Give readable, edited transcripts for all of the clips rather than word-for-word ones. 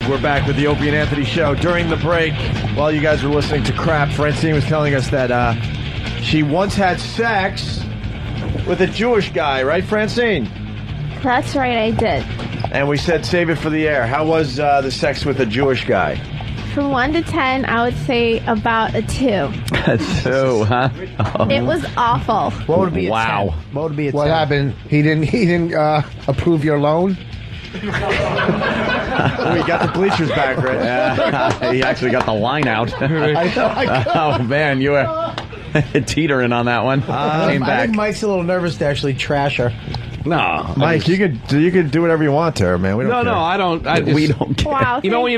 We're back with the Opie and Anthony show. During the break, while you guys were listening to crap, Francine was telling us that she once had sex with a Jewish guy, right, Francine? That's right, I did. And we said save it for the air. How was the sex with a Jewish guy? From 1 to 10, I would say about a 2. A 2, huh? Oh. It was awful. What would be a 10? What would be a 10? What happened? He didn't approve your loan? Oh, he got the bleachers back, right? Yeah, he actually got the line out. Oh, man, you were teetering on that one. Came back. I think Mike's a little nervous to actually trash her. No, Mike, you could do whatever you want to her, man. We don't care. No, I don't. We don't care. Wow, you know when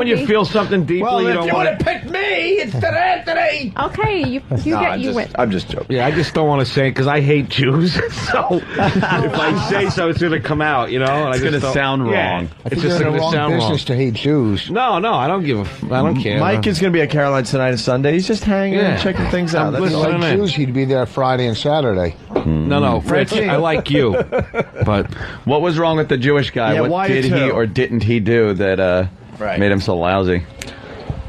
you feel something deeply, Well, you if don't you want would have picked me instead of Anthony. Okay, you win. I'm just joking. Yeah, I just don't want to say it because I hate Jews. So if I say so, it's going to come out, you know. And It's going to sound wrong. It's just going to sound wrong. To hate Jews. No, I don't I don't care. Mike is going to be at Caroline's tonight and Sunday. He's just hanging and checking things out. If he liked Jews, he'd be there Friday and Saturday. No, Fritz, I like you. But what was wrong with the Jewish guy? Yeah, what did he or didn't he do that made him so lousy?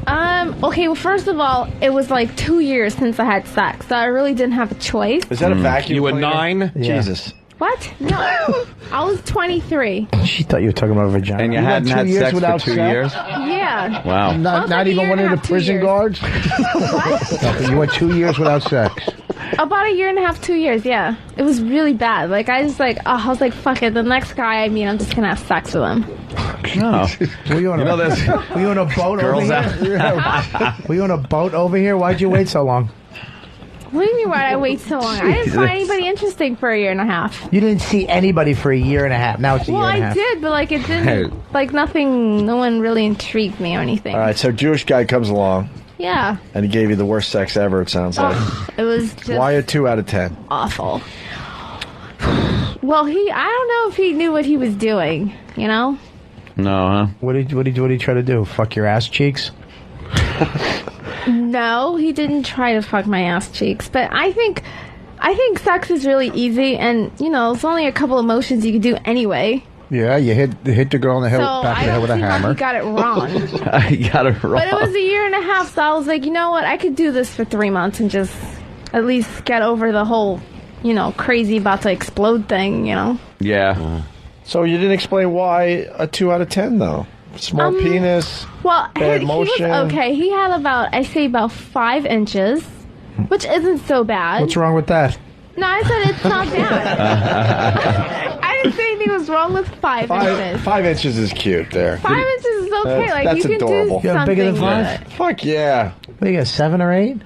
Okay, well, first of all, it was like 2 years since I had sex, so I really didn't have a choice. Is that a vacuum? You were cleaner? 9? Yeah. Jesus. What? No. I was 23. She thought you were talking about vagina. And you hadn't had sex for 2 years? Yeah. Wow. Not even one of the prison guards? What? You went 2 years without sex. About a year and a half, 2 years, yeah. It was really bad. Like, I was like, fuck it. The next guy I meet, I'm just going to have sex with him. No. Were you on a boat over here? Were you on a boat over here? Why'd you wait so long? What do you mean, why'd I wait so long? I didn't find anybody interesting for a year and a half. You didn't see anybody for a year and a half. Now it's a year and a half. Well, I did, but, like, it didn't, like, nothing, no one really intrigued me or anything. All right, so Jewish guy comes along. Yeah. And he gave you the worst sex ever, it sounds like. It was just Why a 2 out of 10? awful. Well, I don't know if he knew what he was doing, you know? No, huh? What did he try to do? Fuck your ass cheeks? No, he didn't try to fuck my ass cheeks, but I think sex is really easy, and, you know, it's only a couple of motions you can do anyway. Yeah, you hit the girl in the back of the head with a hammer. He got it wrong. I got it wrong. But it was a year and a half, so I was like, you know what? I could do this for 3 months and just at least get over the whole, you know, crazy about to explode thing, you know? Yeah. So you didn't explain why a 2 out of 10, though? Small penis, well, bad he motion. was okay. He had about 5 inches, which isn't so bad. What's wrong with that? No, I said it's not bad. I didn't say anything was wrong with 5 inches. 5 inches is cute there. 5 inches is okay. Like, that's you can adorable. do You have something bigger than with 5? it. Fuck yeah. What, you got 7 or 8?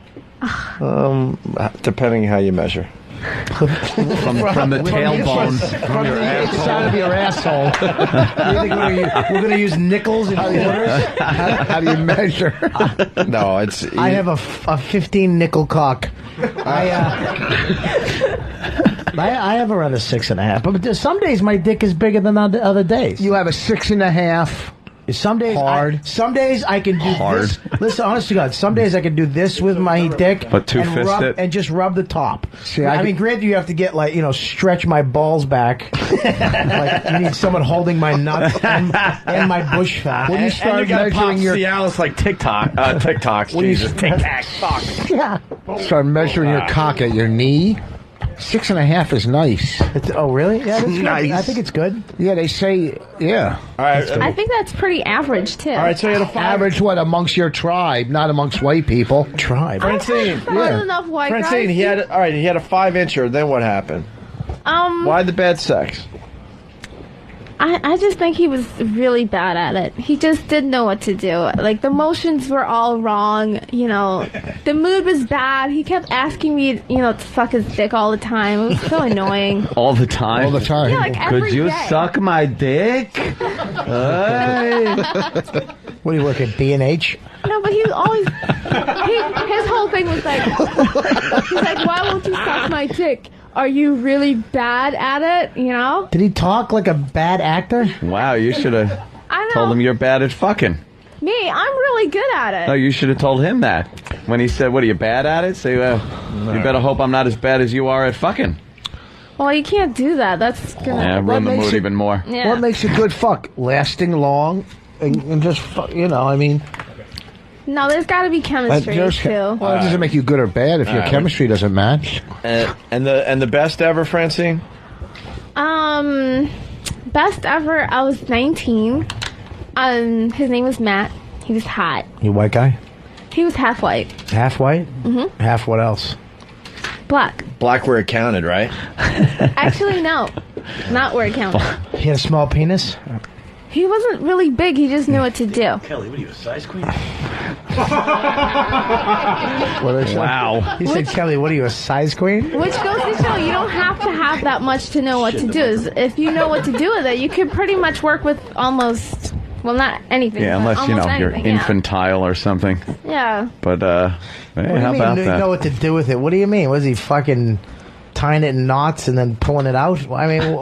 Depending how you measure. From the tailbone. From the inside of your asshole. We're going to use nickels and quarters? How do you measure? No, it's... I have a 15 nickel cock. I have around a 6.5. But some days my dick is bigger than other days. You have a 6.5. Some days some days I can do this. Listen, honest to God, some days I can do this with my dick, but two-fist it and just rub the top. See, I mean, granted, you have to get stretch my balls back. Like you need someone holding my nuts and my bush fat. When you start measuring your Cialis like TikToks, when Jesus, fuck. Yeah. Start measuring your cock at your knee. 6.5 is nice. Oh, really? Yeah, that's nice. Good. I think it's good. Yeah, they say, yeah. All right. I think that's pretty average, too. All right, so you had a 5. Average what? Amongst your tribe, not amongst white people. Tribe. Francine. Yeah. Enough white Francine, guys. he had a 5-incher. Then what happened? Why the bad sex? I just think he was really bad at it. He just didn't know what to do. Like, the motions were all wrong, you know. The mood was bad. He kept asking me, to suck his dick all the time. It was so annoying. All the time? All the time. Yeah, like every Could you day. suck my dick? What do you work at, B&H? No, but he was always... his whole thing was like... He's like, why won't you suck my dick? Are you really bad at it, you know? Did he talk like a bad actor? Wow, you should have I told know. him you're bad at fucking. Me, I'm really good at it. No, you should have told him that. When he said, what, are you bad at it? Say, well, you better hope I'm not as bad as you are at fucking. Well, you can't do that. That's gonna... Yeah, ruin the mood even more. Yeah. What makes a good fuck? Lasting long, and just I mean. No, there's got to be chemistry too. Well, it doesn't make you good or bad if your chemistry doesn't match. And the best ever, Francine? Best ever. I was 19. His name was Matt. He was hot. You white guy? He was half white. Half white? Mm-hmm. Half what else? Black. Black where it counted, right? Actually, no. Not where it counted. He had a small penis? He wasn't really big. He just knew what to do. Kelly, what are you, a size queen? Wow. He said, Kelly, what are you, a size queen? Which goes to show you don't have to have that much to know what to do. If you know what to do with it, you can pretty much work with almost, well, not anything. Yeah, unless, you're anything, infantile or something. Yeah. But, hey, how about that? You know what to do with it? What do you mean? Was he fucking tying it in knots and then pulling it out? I mean,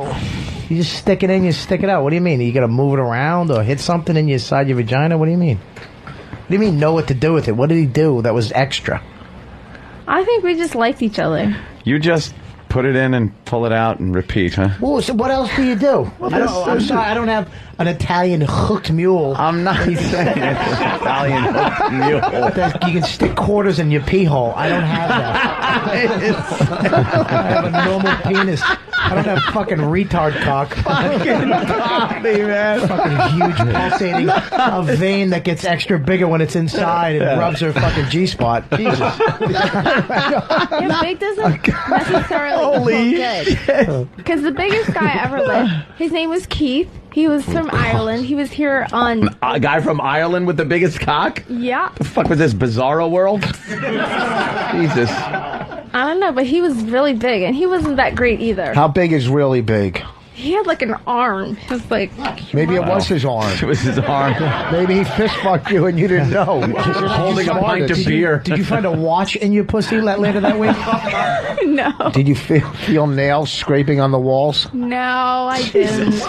you just stick it in, you stick it out. What do you mean? You got to move it around or hit something inside your vagina? What do you mean? What do you mean know what to do with it? What did he do that was extra? I think we just liked each other. You just put it in and pull it out and repeat, huh? Well, so what else do you do? I'm sorry, I don't have an Italian hooked mule. I'm not saying it's an Italian hooked mule. You can stick quarters in your pee hole. I don't have that. I have a normal penis. I don't have fucking retard cock. Fucking Tommy, man. Fucking huge pulsating a vein that gets extra bigger when it's inside and rubs her fucking G-spot. Jesus. Yeah, big doesn't necessarily look good. Because the biggest guy I ever lived, his name was Keith. He was from Ireland. He was here on... A guy from Ireland with the biggest cock? Yeah. The fuck was this, Bizarro World? Jesus. I don't know, but he was really big, and he wasn't that great either. How big is really big? He had like an arm. It was like... Maybe it was his arm. It was his arm. Maybe he fist fucked you and you didn't know. Holding a pint of beer. Did you find a watch in your pussy later that week? No. Did you feel nails scraping on the walls? No, I didn't.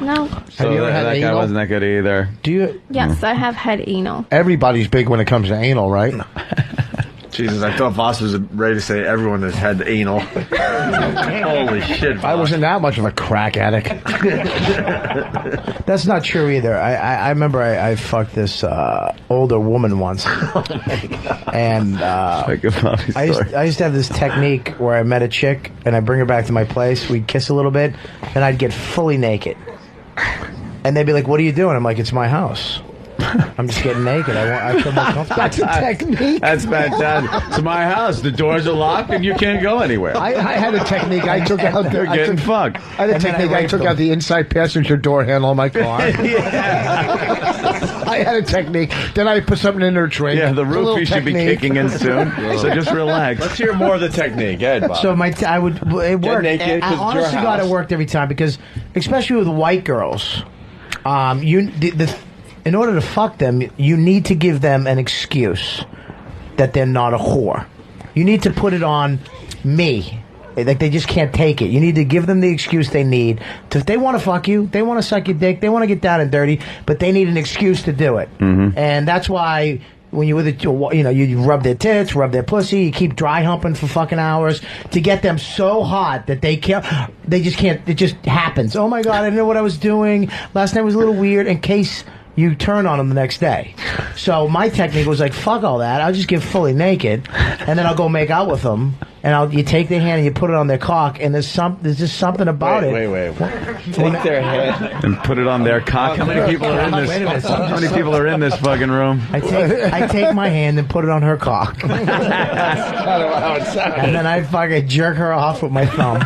No. So you ever had that guy anal? wasn't that good either. Do you? Yes, I have had anal. Everybody's big when it comes to anal, right? Jesus, I thought Voss was ready to say everyone has had anal. Holy shit, Voss. I wasn't that much of a crack addict. That's not true either. I remember I fucked this older woman once. And I used to have this technique where I met a chick and I bring her back to my place. We'd kiss a little bit, and I'd get fully naked. And they'd be like, "What are you doing?" I'm like, "It's my house. I'm just getting naked. I feel more comfortable." That's a technique. That's fantastic. It's my house. The doors are locked and you can't go anywhere. I had a technique. I took out They're getting fucked. I had a technique. I took out the inside passenger door handle on my car. I had a technique. Then I put something in her drink. Yeah, the roofie should be kicking in soon. So just relax. Let's hear more of the technique. Go ahead, Bob. So it worked. naked, 'cause it's your Honest to God, house. it worked every time because, especially with white girls, in order to fuck them, you need to give them an excuse that they're not a whore. You need to put it on me. Like, they just can't take it. You need to give them the excuse they need. If they want to fuck you, they want to suck your dick, they want to get down and dirty, but they need an excuse to do it. Mm-hmm. And that's why when you're with it, you rub their tits, rub their pussy, you keep dry humping for fucking hours to get them so hot that they just can't, it just happens. Oh my God, I didn't know what I was doing. Last night was a little weird, in case you turn on them the next day. So my technique was like, fuck all that. I'll just get fully naked, and then I'll go make out with them. And you take their hand and you put it on their cock, and there's just something about it. Wait. Take their hand and put it on their cock. How many people are in this? Wait a minute. How many people are in this fucking room? I take my hand and put it on her cock. And then I fucking jerk her off with my thumb.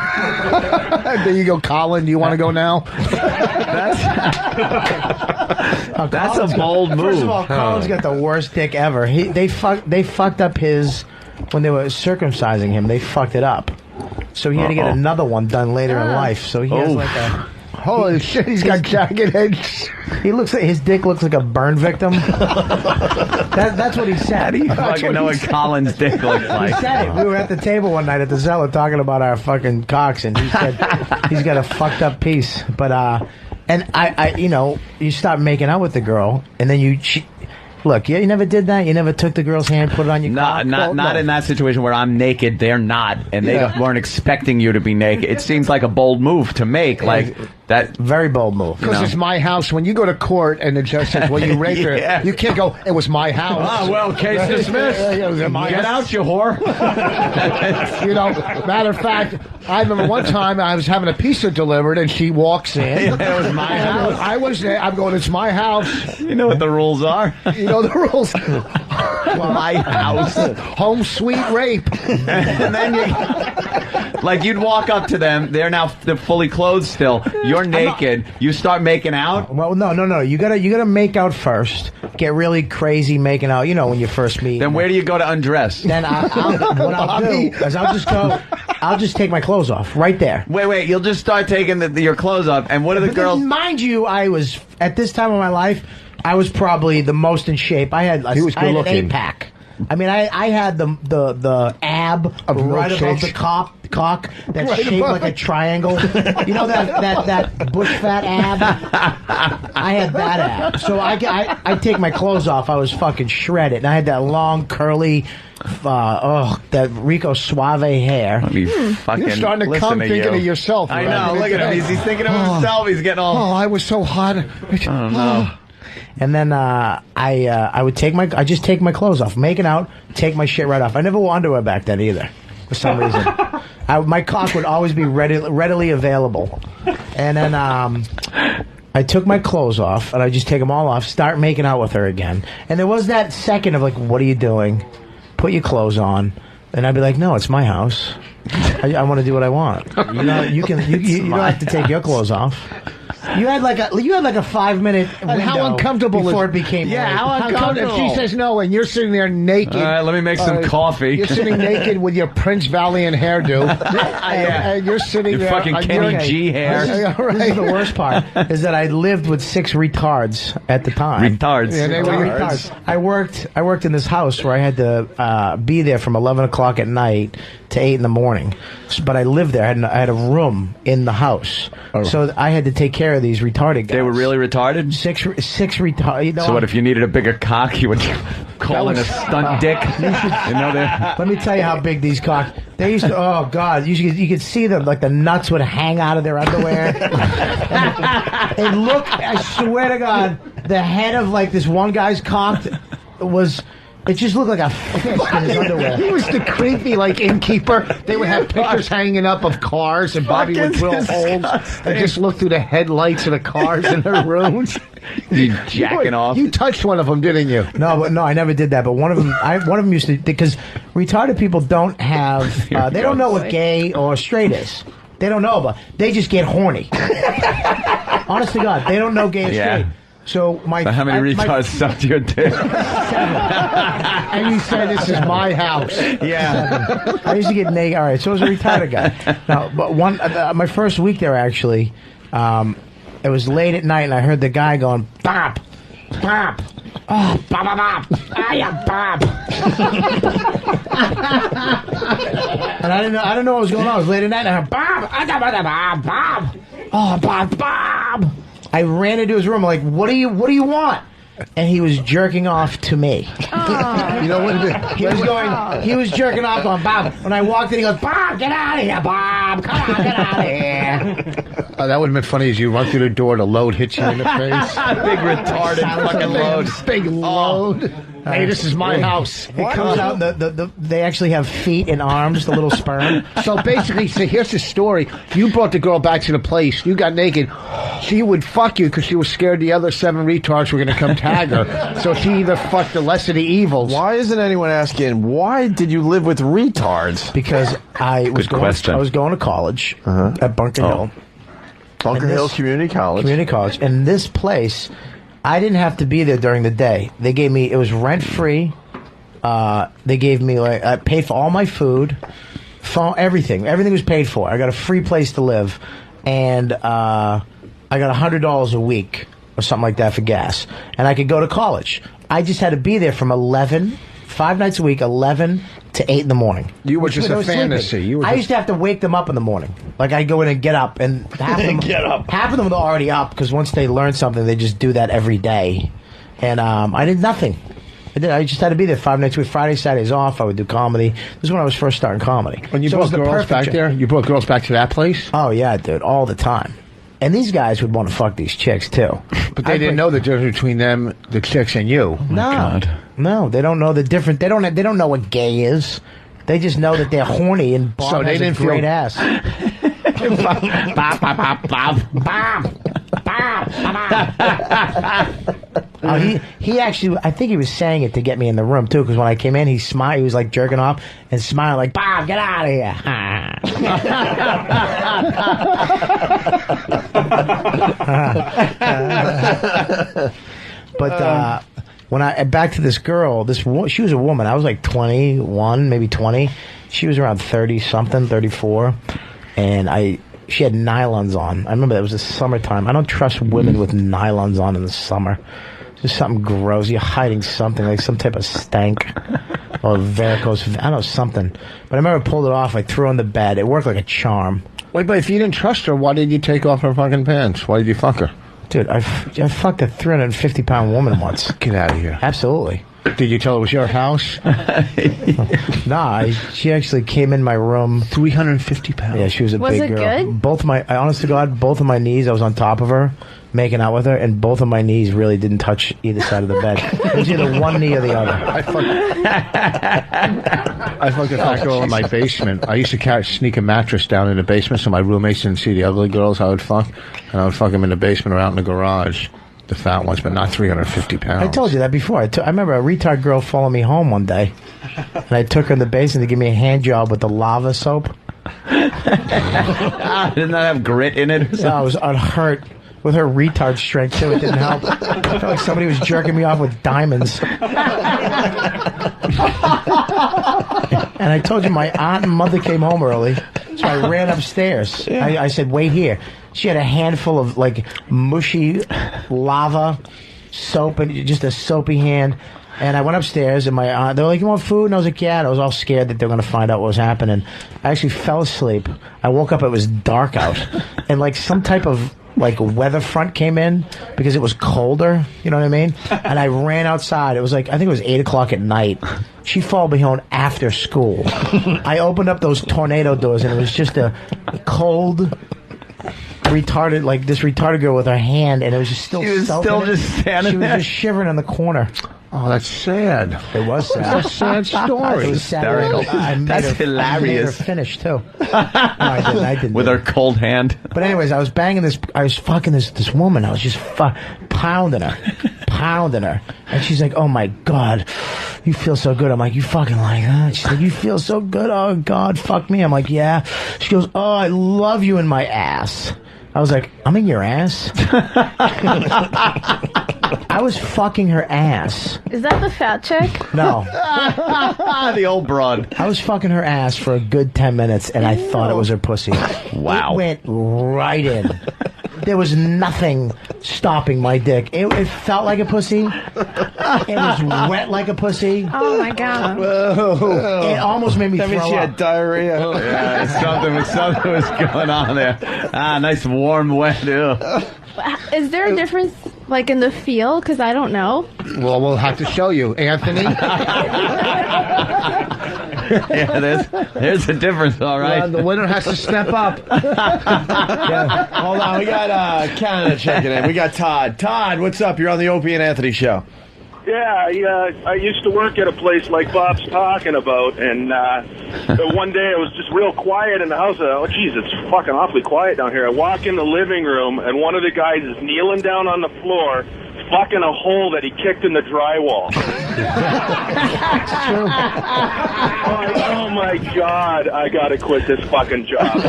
There you go, Colin. Do you want to go now? That's a bold move. First of all, Colin's got the worst dick ever. They fucked up his, when they were circumcising him, they fucked it up. So he had to get another one done later in life. So he has like a... Holy shit, he's got jagged edges. His dick looks like a burn victim. That's what he said. I fucking know what Colin's dick looks like. He said it. We were at the table one night at the Zeller talking about our fucking cocks, and he said he's got a fucked up piece. But and I you start making out with the girl, and then look, you never did that. You never took the girl's hand, put it on your cock. Not in that situation where I'm naked, they're not, and they weren't expecting you to be naked. It seems like a bold move to make. Like, That very bold move. Because it's my house. When you go to court and the judge says, well, you raped her, you can't go, it was my house. Ah, well, case dismissed. Get out, you whore. You know, matter of fact, I remember one time I was having a pizza delivered and she walks in. It was my house. I was there. I'm going, it's my house. You know what the rules are. You know the rules. My house. Home sweet rape. And then like you'd walk up to them. They're fully clothed still. You're naked. You start making out. Well, no. You gotta make out first. Get really crazy making out. You know, when you first meet. Then where do you go to undress? Then what I'll do is I'll just take my clothes off right there. Wait. You'll just start taking your clothes off. And what are the girls? Mind you, I was at this time of my life. I was probably the most in shape. I had an 8-pack. I mean, I had the ab right above the cock that's shaped like a triangle. You know that bush fat ab? I had that ab. So I take my clothes off. I was fucking shredded. And I had that long, curly, that Rico Suave hair. You're starting to come thinking of yourself. I know. Look at him. He's thinking of himself. He's getting all... Oh, I was so hot. Oh, no. And then I would take my clothes off, making out, take my shit right off. I never wore underwear back then either, for some reason. My cock would always be readily available. And then I took my clothes off, and I just take them all off, start making out with her again. And there was that second of like, what are you doing? Put your clothes on. And I'd be like, no, it's my house. I want to do what I want. You know, you don't have to take your clothes off. You had like a 5-minute window. And how uncomfortable before it became how uncomfortable. If she says no and you're sitting there naked. All right, let me make some coffee. You're sitting naked with your Prince Valiant hairdo. And you're sitting your there. Fucking Kenny G hair. This is the worst part, is that I lived with 6 retards at the time. Retards. Yeah, they were retards. I worked in this house where I had to be there from 11 o'clock at night to 8 in the morning. But I lived there. I had a room in the house. Oh. So I had to take care of these retarded guys. They were really retarded? 6 retarded. You know, so what, if you needed a bigger cock, you would call in a stunt dick? Let me tell you how big these cocks... They used to... Oh, God. You could see them. Like, the nuts would hang out of their underwear. And look, I swear to God, the head of, like, this one guy's cock was... It just looked like a fist in his underwear. He was the creepy, like, innkeeper. They would have pictures hanging up of cars, and Bobby would drill holes and just look through the headlights of the cars in their rooms. You jacking off? You touched one of them, didn't you? No, I never did that. But one of them used to, because retarded people don't have, they don't know what gay or straight is. They don't know, but they just get horny. Honest to God, they don't know gay or straight. So how many retards sucked your dick? And you said, this is my house. Yeah. I used to get naked. All right, so I was a retarded guy. No, but my first week there, actually, it was late at night, and I heard the guy going, "Bop, bop, oh, bop, bop, bop, ah, yeah, bop." And I didn't know what was going on. It was late at night, and I heard, "Bob, Bob, Bob, oh, Bob, Bob." I ran into his room. I'm like, what do you want? And he was jerking off to me. You know what? He was jerking off on Bob. When I walked in, he goes, "Bob, get out of here, Bob. Come on, get out of here." That would have been funny as you run through the door, the load hits you in the face. Big retarded fucking load. Big load. Hey, this is my house. It comes out, they actually have feet and arms, the little sperm. So basically, here's the story. You brought the girl back to the place. You got naked. She would fuck you because she was scared the other 7 retards were going to come tag her. So she either fucked the less of the evils. Why isn't anyone asking, why did you live with retards? Because I was going to college at Bunker Hill. Bunker Hill Community College. Community College. And this place... I didn't have to be there during the day. They gave me, it was rent free. They gave me, like, I paid for all my food, phone, everything. Everything was paid for. I got a free place to live. And I got $100 a week or something like that for gas. And I could go to college. I just had to be there from 5 nights a week, 11 to 8 in the morning. You were just a fantasy. I used to have to wake them up in the morning. Like, I'd go in and get up, and half of them were already up, because once they learn something, they just do that every day. And I did nothing. I just had to be there 5 nights a week. Fridays, Saturdays off. I would do comedy. This is when I was first starting comedy. When you brought girls back there? You brought girls back to that place? Oh, yeah, dude. All the time. And these guys would want to fuck these chicks too. But they didn't know the difference between them, the chicks, and you. No, they don't know the difference. They don't know what gay is. They just know that they're horny and Bob So they has didn't a great feel- ass. He actually, I think he was saying it to get me in the room too, because when I came in, he smiled. He was like jerking off and smiling like, "Bob, get out of here." But when I back to this girl, she was a woman. I was like 21, maybe 20. She was around 30 something, 34, and she had nylons on. I remember that was the summertime. I don't trust women with nylons on in the summer. Just something gross. You're hiding something, like some type of stank or varicose. I don't know, something. But I remember I pulled it off. I threw her on the bed. It worked like a charm. Wait, but if you didn't trust her, why did you take off her fucking pants? Why did you fuck her? Dude, I fucked a 350-pound woman once. Get out of here. Absolutely. Did you tell her it was your house? Nah, she actually came in my room. 350 pounds. Yeah, she was a Was big it girl. good? I honest to God, both of my knees, I was on top of her, making out with her, and both of my knees really didn't touch either side of the bed. It was either one knee or the other. I fucked a fat girl in my basement. I used to sneak a mattress down in the basement so my roommates didn't see the ugly girls I would fuck. And I would fuck them in the basement or out in the garage. The fat ones, but not 350 pounds. I told you that before. I remember a retard girl followed me home one day, and I took her in the basement to give me a hand job with the lava soap. Didn't that have grit in it? Or So I was unhurt with her retard strength too. It didn't help. I felt like somebody was jerking me off with diamonds. And I told you my aunt and mother came home early, so I ran upstairs. I said, "Wait here." She had a handful of like mushy lava soap and just a soapy hand. And I went upstairs, and my aunt, they were like, "You want food?" And I was like, "Yeah." And I was all scared that they were going to find out what was happening. I actually fell asleep. I woke up, it was dark out. And like some type of like weather front came in because it was colder, you know what I mean? And I ran outside. It was like, I think it was 8 o'clock at night. She followed me home after school. I opened up those tornado doors, and it was just a cold, retarded, like this retarded girl with her hand, and it was just still She was soap still in it. just standing She was there? just shivering in the corner. Oh, that's sad. It was sad. That's a sad story. It was sad. Hysterical. I made That's her, I made her hilarious. finish too. No, I didn't. With her cold hand. But anyways, I was fucking this woman. I was just pounding her. And she's like, "Oh my God, you feel so good." I'm like, "You fucking like that?" She's like, "You feel so good. Oh God, fuck me." I'm like, "Yeah." She goes, "Oh, I love you in my ass." I was like, "I'm in your ass?" I was fucking her ass. Is that the fat chick? No. The old broad. I was fucking her ass for a good 10 minutes, and I thought it was her pussy. Wow. It went right in. There was nothing stopping my dick. It felt like a pussy. It was wet like a pussy. Oh my God. It almost made me That throw means she up. had diarrhea. Yeah, something was going on there. Nice warm wet. Ew. Is there a difference, like, in the feel? Because I don't know. Well, we'll have to show you, Anthony. Yeah, there's a difference, all right. The winner has to step up. Yeah. Hold on, we got Canada checking in. We got Todd. Todd, what's up? You're on the Opie and Anthony show. Yeah, I used to work at a place like Bob's talking about, and one day it was just real quiet in the house. Oh, geez, it's fucking awfully quiet down here. I walk in the living room, and one of the guys is kneeling down on the floor, fucking a hole that he kicked in the drywall. Oh my God, I gotta quit this fucking job.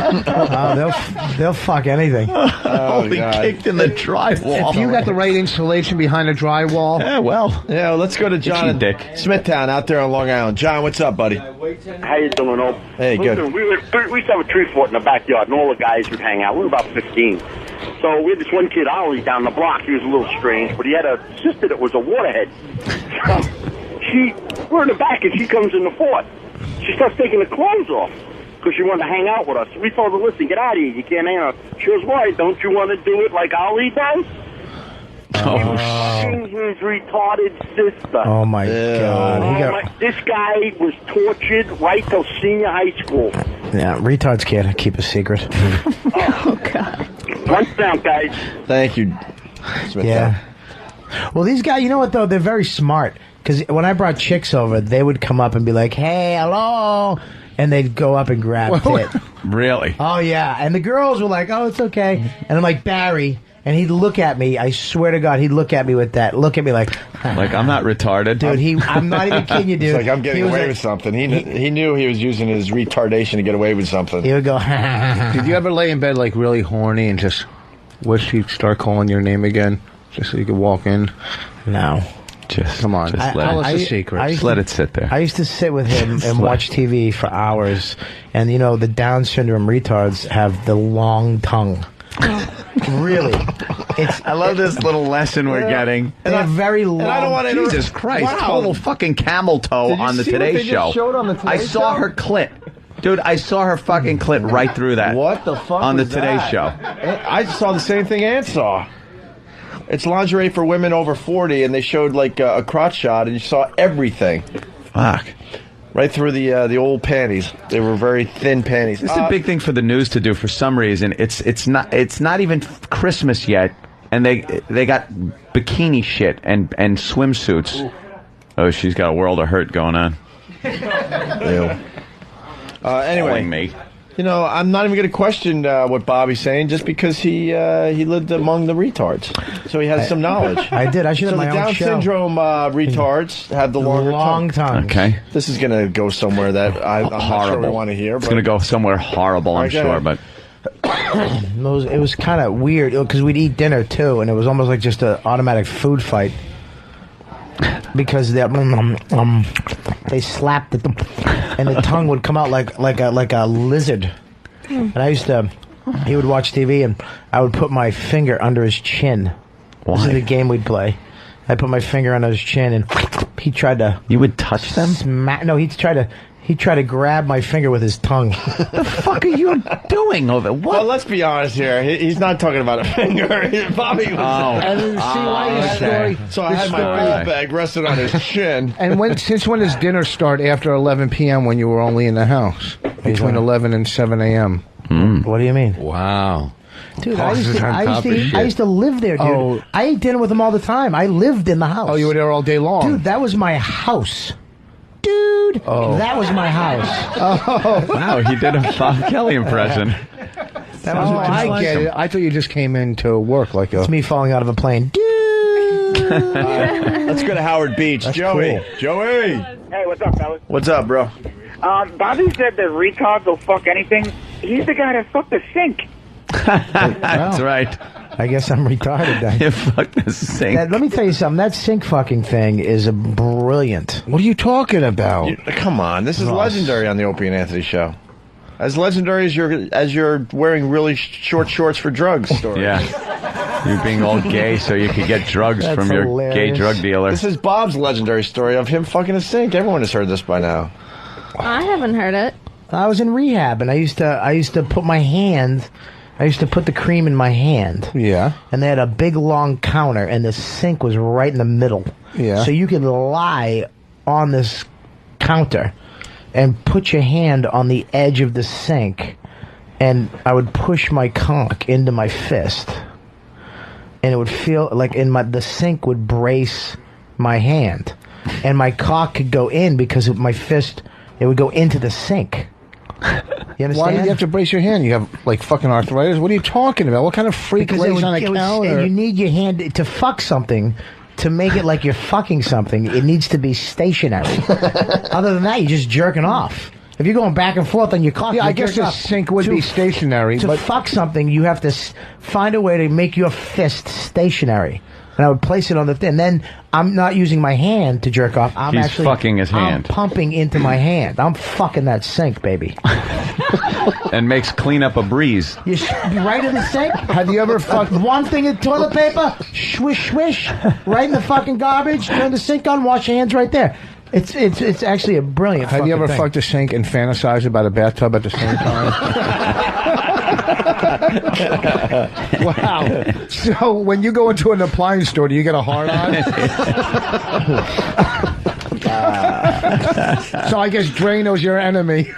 They'll fuck anything. Holy kicked in the drywall. If you got the right insulation behind the drywall. Yeah, well. Yeah, well, let's go to John in Dick. Smithtown out there on Long Island. John, what's up, buddy? How you doing, Ope? Hey, good. Listen, we used to have a tree fort in the backyard, and all the guys would hang out. We were about 15. So we had this one kid, Ollie, down the block. He was a little strange, but he had a sister that was a waterhead. So we're in the back, and she comes in the fort. She starts taking the clothes off because she wanted to hang out with us. We told her, "Listen, get out of here. You can't hang out." She goes, "Why? Don't you want to do it like Ollie does?" He was fucking his retarded sister. Oh my God. This guy was tortured right till senior high school. Yeah, retards can't keep a secret. Oh God. One down, guys. Thank you, Smith. Yeah. Well, these guys, you know what though? They're very smart. Because when I brought chicks over, they would come up and be like, "Hey, hello," and they'd go up and grab tit. Really? Oh yeah. And the girls were like, "Oh, it's okay." And I'm like, "Barry," and he'd look at me. I swear to God, he'd look at me with that. Look at me like I'm not retarded, dude. I'm not even kidding you, dude. It's like I'm getting away with something. He knew he was using his retardation to get away with something. He would go. Did you ever lay in bed like really horny and just wish he'd start calling your name again, just so you could walk in? No. Come on, tell us a secret. Just let it sit there. I used to sit with him and watch TV for hours, and you know the Down syndrome retards have the long tongue. Really, I love this little lesson we're getting. They're very long. And I don't want to Jesus Christ! Total fucking camel toe on the Today Show. I saw her clit. Dude, I saw her fucking clit right through that. What the fuck on the was Today that? Show. I saw the same thing Ant saw. It's lingerie for women over 40, and they showed like a crotch shot, and you saw everything. Fuck. Right through the old panties. They were very thin panties. It's a big thing for the news to do for some reason. It's not even Christmas yet, and they got bikini shit and swimsuits. Ooh. Oh, she's got a world of hurt going on. Anyway, Calling me. You know, I'm not even going to question what Bobby's saying, just because he lived among the retards, so he has some knowledge. I did. I should have my the own Down show. syndrome retards have the long tongue. Okay. This is going to go somewhere that I'm not sure we want to hear. It's going to go somewhere horrible, I'm sure, but it was kind of weird because we'd eat dinner too, and it was almost like just an automatic food fight. Because they slapped it, and the tongue would come out like a lizard. And he would watch TV, and I would put my finger under his chin. Why? This is the game we'd play. I put my finger under his chin, and he tried to. You would touch them? No, he'd try to grab my finger with his tongue. The fuck are you doing over it? What? Well, let's be honest here. He's not talking about a finger. Bobby was. And then, story. So I had my ball bag rested on his chin. And since when does dinner start after 11 p.m. when you were only in the house? Between 11 and 7 a.m. What do you mean? Wow. Dude, I used to live there, dude. Oh. I ate dinner with him all the time. I lived in the house. Oh, you were there all day long? Dude, that was my house. Dude, that was my house. Oh. Wow, he did a Bob Kelly impression. That was I get it. I thought you just came in to work like a... It's me falling out of a plane. Dude. Let's go to Howard Beach. That's Joey. cool. Joey. Hey, what's up, fellas? What's up, bro? Bobby said that retards will fuck anything. He's the guy that fucked the sink. That's right. I guess I'm retarded then. You fuck the sink. Let me tell you something. That sink fucking thing is a brilliant. What are you talking about? Come on. This is legendary on the Opie and Anthony show. As legendary as you're wearing really short shorts for drugs story. Yeah. You being all gay so you could get drugs That's from your hilarious. gay drug dealer. This is Bob's legendary story of him fucking a sink. Everyone has heard this by now. I haven't heard it. I was in rehab, and I used to put my hand. I used to put the cream in my hand. Yeah. And they had a big long counter, and the sink was right in the middle. Yeah. So you could lie on this counter and put your hand on the edge of the sink, and I would push my cock into my fist, and it would feel like the sink would brace my hand, and my cock could go in because of my fist. It would go into the sink. You understand? Why did you have to brace your hand? You have, like, fucking arthritis? What are you talking about? What kind of freak lays on a counter? You need your hand to fuck something. To make it like you're fucking something, it needs to be stationary. Other than that, you're just jerking off. If you're going back and forth on your cock, Yeah, I guess the sink would be stationary. To but fuck something, you have to find a way to make your fist stationary. And I would place it on the thing. Then I'm not using my hand to jerk off. He's fucking his hand. I'm pumping into my hand. I'm fucking that sink, baby. And makes cleanup a breeze. You right in the sink. Have you ever fucked one thing of toilet paper? Swish, swish. Right in the fucking garbage. Turn the sink on. Wash your hands right there. It's actually a brilliant. Have you ever thing. fucked a sink and fantasized about a bathtub at the same time? Wow. So when you go into an appliance store, do you get a hard on? So I guess Drano's your enemy.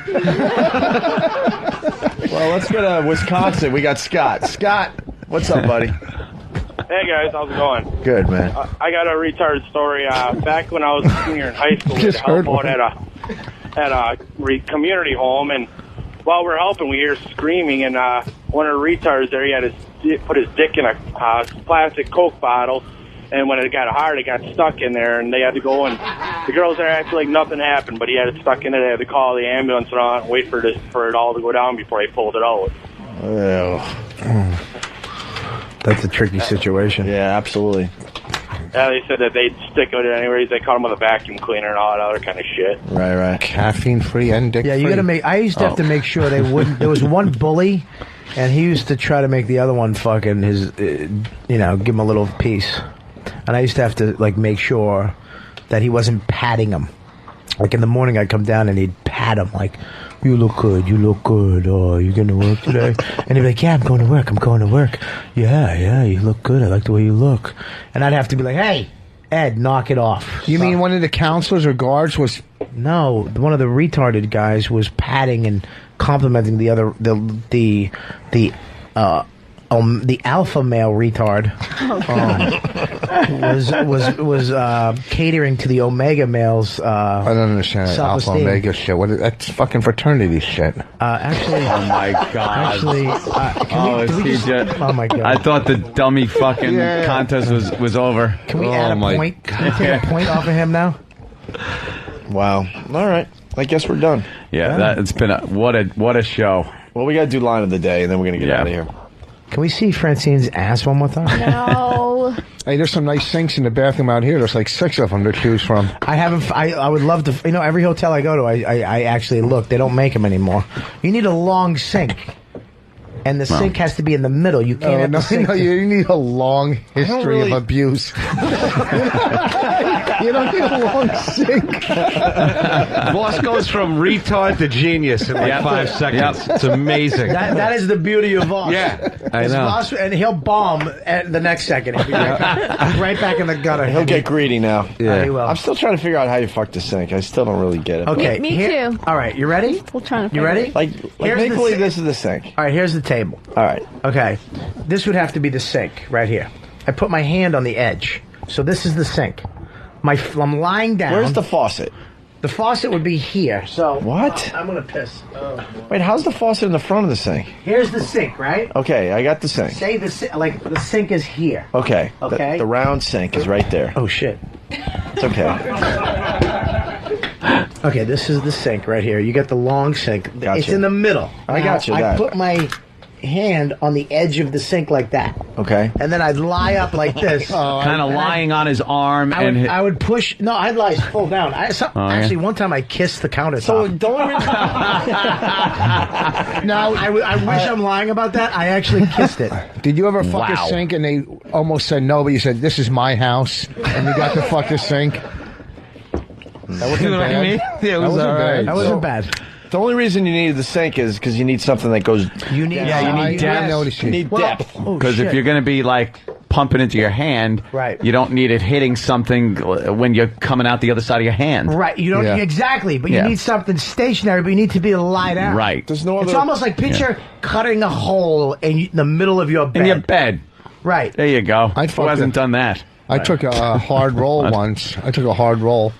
Well, let's go to Wisconsin. We got Scott. Scott, What's up, buddy? Hey guys, how's it going? Good, man. I got a retarded story. Back when I was a senior in high school, we had help out at a community home, and while we're helping, we hear screaming, and one of the retards there, he had put his dick in a plastic Coke bottle, and when it got hard, it got stuck in there, and they had to go, and the girls there acted like nothing happened, but he had it stuck in it. They had to call the ambulance and wait for it all to go down before they pulled it out. That's a tricky situation. Yeah, absolutely. Yeah, they said that they'd stick with it anyways. They caught him with a vacuum cleaner and all that other kind of shit. Right. Caffeine free and dick Yeah, free. you got to make. I used to have to make sure they wouldn't. There was one bully, and he used to try to make the other one fucking his, give him a little piece. And I used to have to make sure that he wasn't patting him. Like in the morning, I'd come down and he'd pat him like, "You look good. You look good. Oh, you going to work today?" And he'd be like, "Yeah, I'm going to work. I'm going to work." Yeah, you look good. I like the way you look. And I'd have to be like, "Hey, Ed, knock it off." You mean one of the counselors or guards was? No, one of the retarded guys was patting and complimenting the other the alpha male retard. Was catering to the omega males. I don't understand that alpha omega shit. That's fucking fraternity shit. Actually, oh my god. Actually, oh my god. I thought the dummy fucking contest was over. Can we add a point? Can we take a point off of him now? Wow. All right. I guess we're done. Yeah, it's been what a show. Well, we got to do line of the day, and then we're gonna get out of here. Can we see Francine's ass one more time? No. Hey, there's some nice sinks in the bathroom out here. There's like 6 of them to choose from. I would love to. Every hotel I go to, I actually look. They don't make them anymore. You need a long sink. And the sink has to be in the middle. You can't have the sink. No, you need a long history of abuse. You don't need a long sink. Boss goes from retard to genius in 5 seconds. It's amazing. That is the beauty of Voss. Yeah, I know. Voss, and he'll bomb at the next second. He'll be right back in the gutter. He'll get greedy now. Yeah, he will. I'm still trying to figure out how you fuck the sink. I still don't really get it. Okay, me too. All right, you ready? We're trying to. You ready? Like make believe this is the sink. All right, here's the table. All right. Okay. This would have to be the sink right here. I put my hand on the edge. So this is the sink. I'm lying down. Where's the faucet? The faucet would be here. So what? I'm going to piss. Wait, how's the faucet in the front of the sink? Here's the sink, right? Okay, I got the sink. Say the sink is here. Okay. Okay. The round sink is right there. Oh shit. It's okay. Okay, this is the sink right here. You got the long sink. Gotcha. It's in the middle. I got you. I put my hand on the edge of the sink like that. Okay. And then I'd lie up like this. Kind of lying on his arm. I would push. No, I'd lie full down. Actually, one time I kissed the countertop. So don't. Now I wish I'm lying about that. I actually kissed it. Did you ever fuck a sink and they almost said no, but you said this is my house and you got to fuck the sink? That wasn't bad. I mean? Yeah, it was all right. That wasn't bad. The only reason you needed the sink is because you need something that goes. You need. Yeah, you need depth. You need depth. Because if you're going to be pumping into your hand, right, you don't need it hitting something when you're coming out the other side of your hand. Right. You don't exactly, but you need something stationary. But you need to be lie down. Right. There's no other. It's almost like picture cutting a hole in the middle of your bed. In your bed. Right. There you go. Who hasn't done that? I took a hard roll once. I took a hard roll.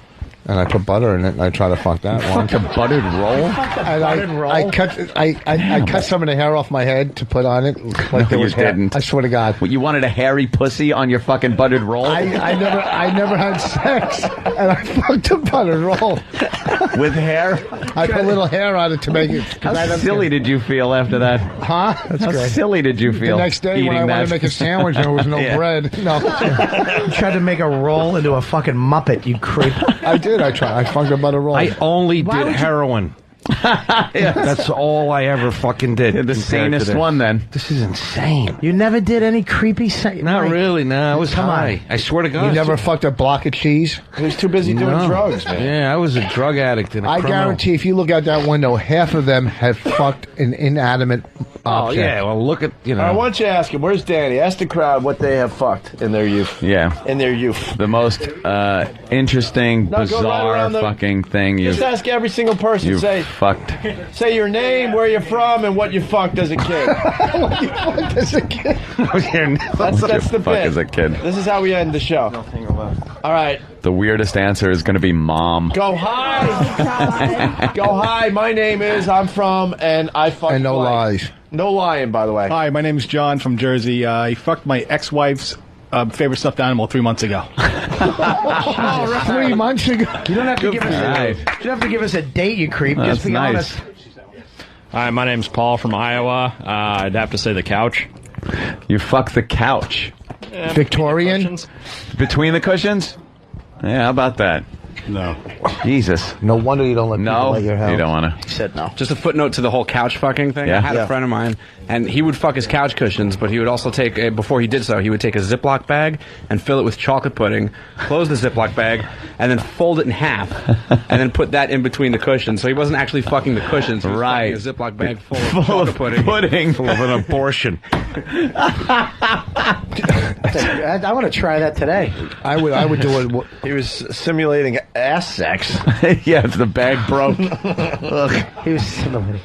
And I put butter in it, and I try to fuck that one. A buttered roll? I cut some of the hair off my head to put on it. Like there was didn't. I swear to God. What, you wanted a hairy pussy on your fucking buttered roll? I never had sex, and I fucked a buttered roll with hair. I put a little hair on it to make it. How silly did you feel after that? Huh? How silly did you feel? The next day when I wanted to make a sandwich, and there was no bread. No. You tried to make a roll into a fucking Muppet. You creep. I did. I fucked a butter roll. I only did heroin. That's all I ever fucking did. You're the sanest one, then. This is insane. You never did any creepy Not really, no. I was high. I swear to God. You never fucked a block of cheese? He was too busy doing drugs, man. Yeah, I was a drug addict and a criminal. Guarantee if you look out that window, half of them have fucked an inanimate object. Oh, yeah. Well, look at, I want you to ask him, where's Danny? Ask the crowd what they have fucked in their youth. Yeah. In their youth. The most interesting, bizarre fucking thing Just ask every single person. Say, fucked. Say your name, where you're from, and what you fucked as a kid. What you fucked as a kid? That's the Fuck bit. as a kid. This is how we end the show. All right. The weirdest answer is going to be mom. Go hi. Go hi. My name is. I'm from, and I fucked. And no blank. lies. No lying, by the way. Hi, my name's John from Jersey. He fucked my ex-wife's favorite stuffed animal 3 months ago. 3 months ago. You don't have to give us Nice. you don't have to give us a date, you creep. That's Just be nice. honest. Hi, my name's Paul from Iowa. I'd have to say the couch. You fucked the couch. Victorian? Between the cushions? Yeah, how about that? No. Jesus. No wonder you don't let people No, at your house. you don't want to. He said no. Just a footnote to the whole couch fucking thing. Yeah. I had Yeah. a friend of mine, and he would fuck his couch cushions, but he would also take, before he did so, he would take a Ziploc bag and fill it with chocolate pudding, close the Ziploc bag, and then fold it in half, and then put that in between the cushions. So he wasn't actually fucking the cushions. He was Right. fucking a Ziploc bag full of chocolate pudding. Full of an abortion. I want to try that today. I would do it. He was simulating ass sex. Yeah, if the bag broke. He was simulating.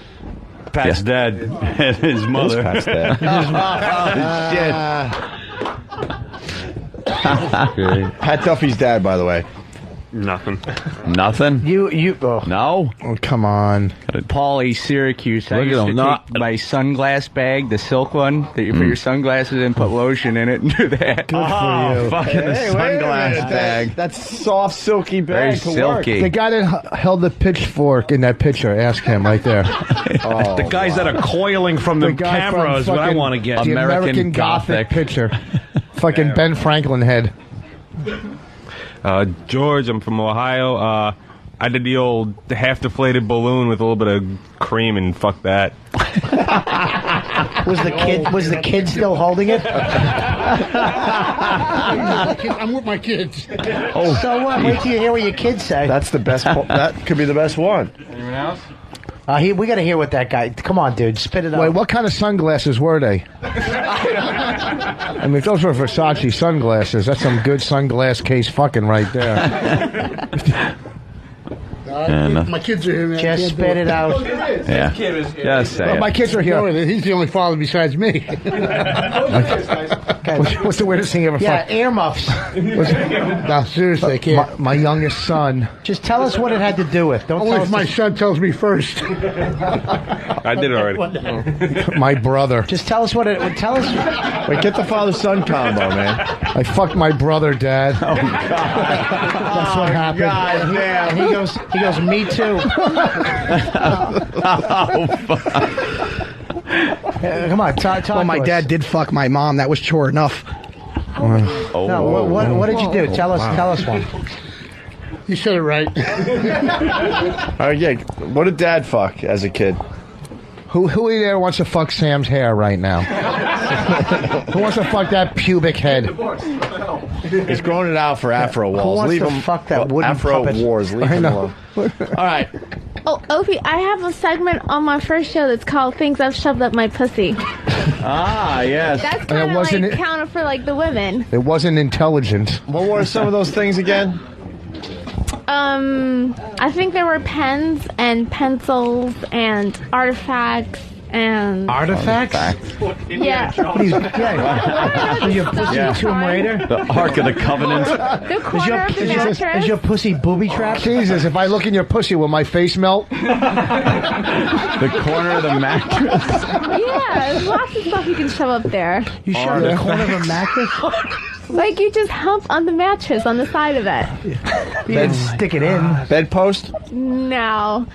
Pat's dad and his mother. Pat's dad. Pat Duffy's dad, by the way. Nothing. Nothing? You No? Oh, come on. Paulie, Syracuse. I Look at used to him. No. take my sunglass bag, the silk one, that you put your sunglasses in, put lotion in it, and do that. Good for you. Fucking the Hey, wait a sunglass minute. bag. That's soft, silky Very bag to silky. The guy that held the pitchfork in that picture, ask him right there. Oh, The guys that are coiling from the guy from cameras, what I fucking- want to get. The American Gothic. picture. Fucking Ben Franklin head. George, I'm from Ohio. I did the old half-deflated balloon with a little bit of cream and fuck that. Was the kid still holding it? I'm with my kids. Oh, so what? Wait till you hear what your kids say. That's the best. That could be the best one. Anyone else? We got to hear what that guy. Come on, dude, spit it out. Wait, what kind of sunglasses were they? I mean, if those were Versace sunglasses, that's some good sunglass case fucking right there. My kids are here, man. Just spit it out. Yeah. Just say it. My kids are here. He's the only father besides me. What's the weirdest thing you ever Yeah, fucked? earmuffs. No, seriously, I can't. My youngest son. Just tell us what it had to do with. Don't Only tell if us my the- son tells me first. I did already. My brother. Just tell us what it. Tell us. Wait, get the father-son combo, man. I fucked my brother, Dad. Oh, God. That's what happened. God damn. And he goes, me too. Come on, talk Well, my to us. dad did fuck my mom. That was chore enough. No, what did you do? Tell us one. You said it right. Yeah. What did Dad fuck as a kid? Who in there wants to fuck Sam's hair right now? Who wants to fuck that pubic head? He's growing it out for Afro Walls. Who wants Leave to him. fuck that wooden Afro puppet? Wars. Leave I him know. alone. All right. Oh, Opie, I have a segment on my first show that's called "Things I've Shoved Up My Pussy." Ah, yes. That's And kind it of wasn't like it- counted for like the women. It wasn't intelligent. What were some of those things again? I think there were pens and pencils and artifacts and Artifacts? yeah. Is your pussy Tomb Raider? The Ark of the Covenant. The corner of the mattress. Is your pussy booby trapped? Jesus, if I look in your pussy, will my face melt? The corner of the mattress. Yeah, there's lots of stuff you can shove up there. You shove the corner of a mattress? Like you just hump on the mattress on the side of it. You didn't stick it in. Bedpost? No.